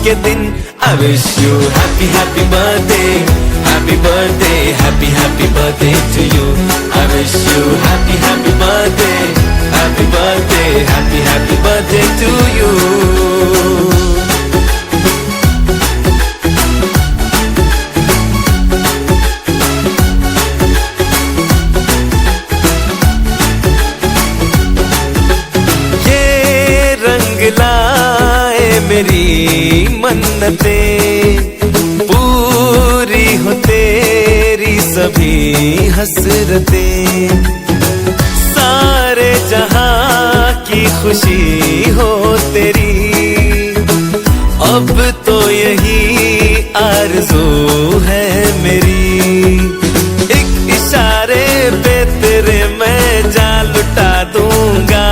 के दिन I wish you happy happy birthday, happy birthday, happy happy birthday to you. I wish you happy happy birthday, happy birthday, happy happy birthday to you. मेरी मन्नतें पूरी हो तेरी सभी हसरतें, सारे जहां की खुशी हो तेरी, अब तो यही आरज़ू है मेरी। एक इशारे पे तेरे मैं जान लुटा दूंगा,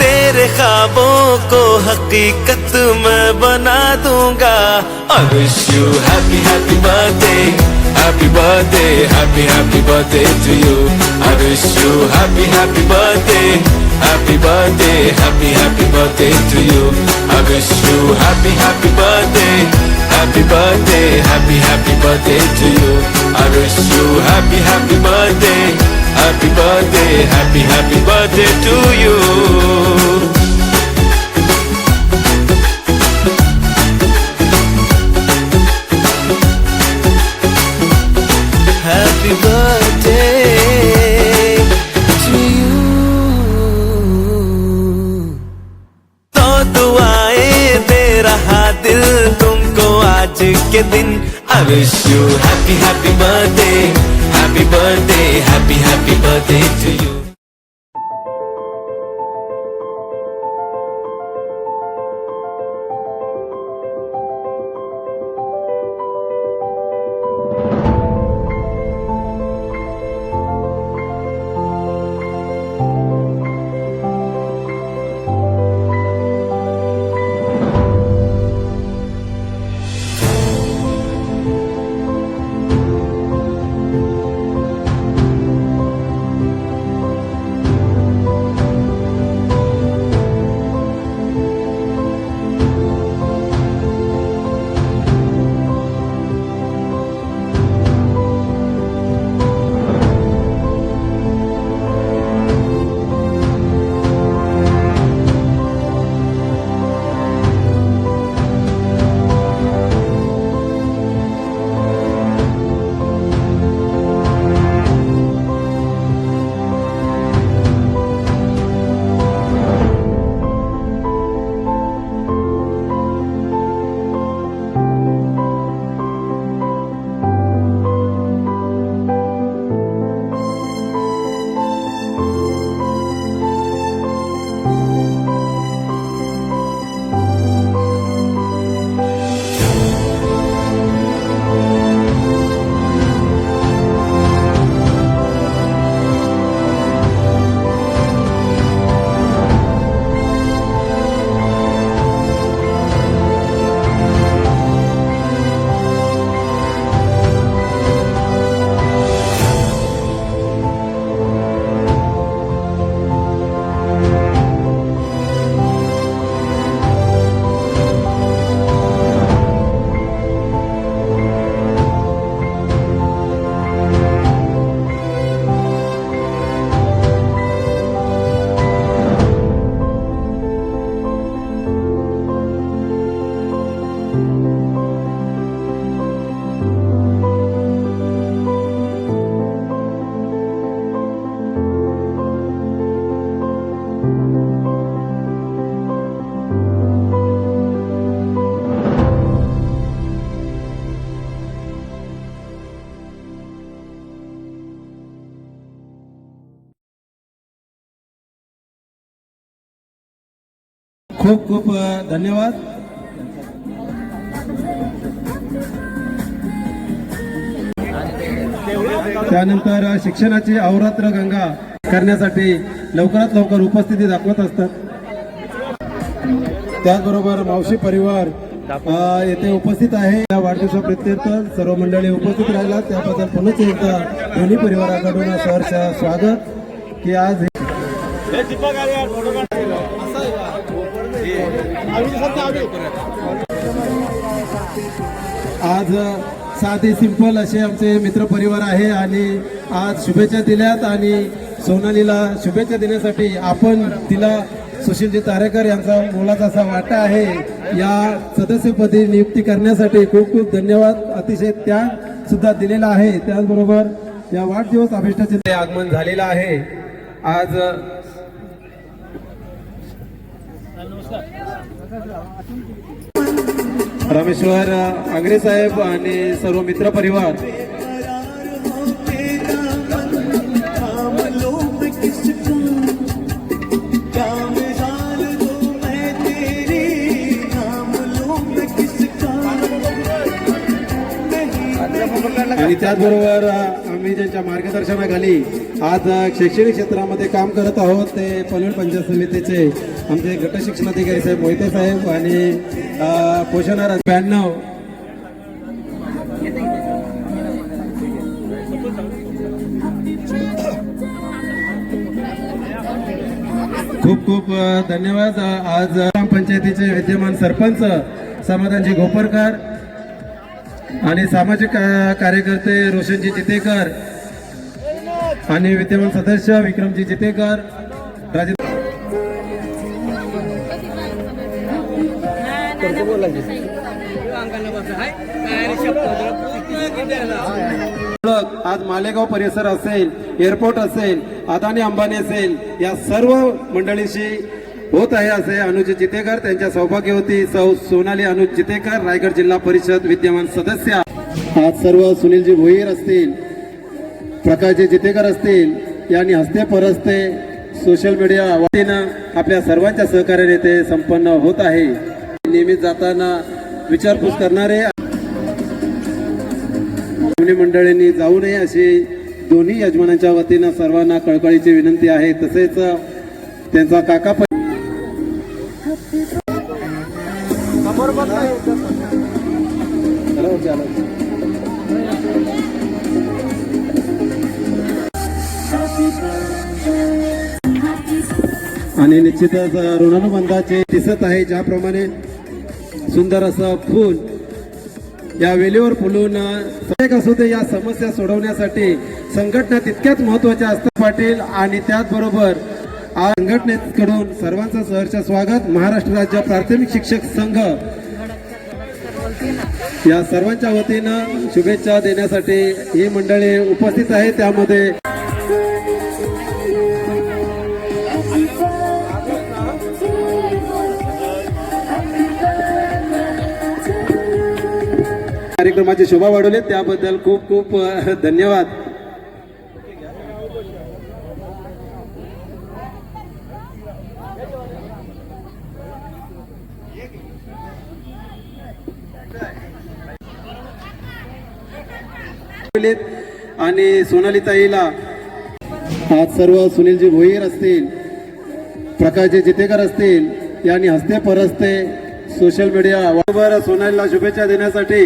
तेरे ख्वाबों को हकीकत मैं बना दूंगा। I wish you happy happy birthday, happy birthday, happy happy birthday to you. I wish you happy happy birthday, happy birthday, happy happy birthday to you. I wish you happy happy birthday, happy birthday, happy happy birthday to you. I wish you happy happy birthday, happy birthday, happy happy birthday to you. Happy birthday to you. तो दुआएं दे रहा दिल तुमको आज के दिन। I wish you happy happy birthday, happy birthday, happy happy birthday to you. खूप खूप धन्यवाद. त्यानंतर शिक्षणाची अहोरात्र गंगा करण्यासाठी लवकरात लवकर उपस्थिती दाखवत असतात. त्याचबरोबर मावशी परिवार येथे उपस्थित आहे. या वाढदिवसाप्रित्यर्थ सर्व मंडळी उपस्थित राहिला त्याबद्दल पुन्हा एकदा दोन्ही परिवाराकडून सहर्ष स्वागत. की आज आज साधे सिंपल असे आमचे मित्रपरिवार आहे आणि आज शुभेच्छा दिल्यात आणि सोनालीला शुभेच्छा देण्यासाठी आपण तिला सुशीलजी तारेकर यांचा मोलाचा असा वाटा आहे या सदस्यपदी नियुक्ती करण्यासाठी खूप खूप धन्यवाद. अतिशय त्याग सुद्धा दिलेला आहे. त्याचबरोबर या वाढदिवस अभिष्टाचे आगमन झालेलं आहे. आज रामेश्वर आंग्रे साहेब आणि सर्व मित्र परिवार आणि त्याचबरोबर आम्ही ज्यांच्या मार्गदर्शनाखाली आज शैक्षणिक क्षेत्रामध्ये काम करत आहोत ते पनवेल पंचायत समितीचे आमचे गट शिक्षणाधिकारी साहेब मोहिते साहेब आणि पोषणार 92 खूप खूप धन्यवाद. आज ग्रामपंचायतीचे विद्यमान सरपंच समाधानजी गोपरकर आणि सामाजिक कार्यकर्ते रोशनजी चितेकर आणि विद्यमान सदस्य विक्रमजी चितेकर राजे आज मालेगाव परिसर असेल, एअरपोर्ट असेल, अदानी अंबानी असेल, या सर्व मंडळीशी होत आहे असे अनुज चितेकर त्यांच्या सौभाग्यवती सौ सोनाली अनुज चितेकर रायगड जिल्हा परिषद विद्यमान सदस्य. आज सर्व सुनीलजी भोईर असतील, प्रकाशजी चितेकर असतील यांनी हस्ते परस्ते सोशल मीडिया वतीनं आपल्या सर्वांच्या सहकार्याने ते संपन्न होत आहे. नेहमी जाताना विचारपूस करणारे मंडळींनी जाऊ नये अशी दोन्ही यजमानांच्या वतीनं सर्वांना कळकळीची विनंती आहे. तसेच त्यांचा काका आणि निश्चितच ऋणानुबंधाचे दिसत आहे ज्याप्रमाणे सुंदर असं फूल या वेलीवर फुलून असू दे. या समस्या सोडवण्यासाठी संघटना तितक्याच महत्वाच्या असतात पाटील आणि त्याचबरोबर आज संघटनेकडून सर्वांचं सहर्ष स्वागत. महाराष्ट्र राज्य प्राथमिक शिक्षक संघ या सर्वांच्या वतीनं शुभेच्छा देण्यासाठी ही मंडळी उपस्थित आहे. त्यामध्ये कार्यक्रमाची शोभा वाढवली त्याबद्दल खूप खूप धन्यवाद. आणि सोनाली ताईला आज सर्व सुनीलजी भोईर असतील, प्रकाशजी चितेकर असतील यांनी हस्ते परस्ते सोशल मीडिया वर सोनालीला शुभेच्छा देण्यासाठी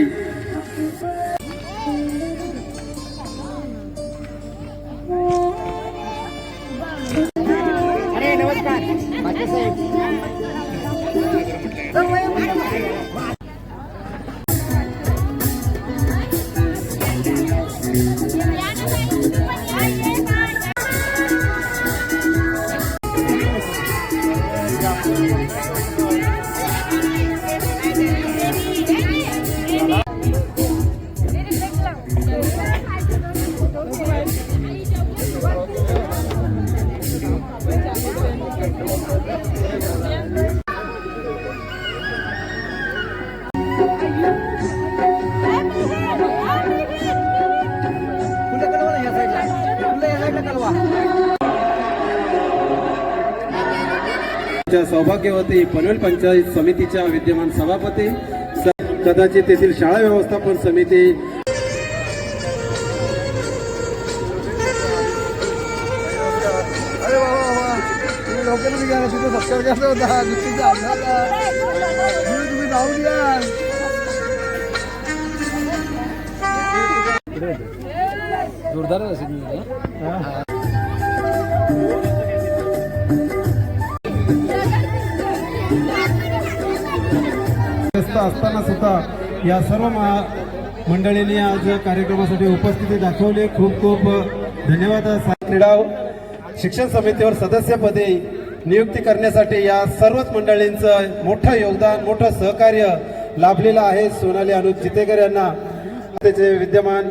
सौभाग्यवती पनवेल पंचायत समितीच्या विद्यमान सभापती कदाचित तेथील शाळा व्यवस्थापन समिती जोरदार व्यस्त असताना सुद्धा या सर्व मंडळींनी आज कार्यक्रमासाठी उपस्थिती दाखवली. खूप खूप धन्यवाद. क्रीडा शिक्षण समितीवर सदस्यपदी नियुक्ती करण्यासाठी या सर्वच मंडळींचं मोठं योगदान, मोठं सहकार्य लाभलेलं आहे. सोनाली अनुज चितेकर यांना त्याचे विद्यमान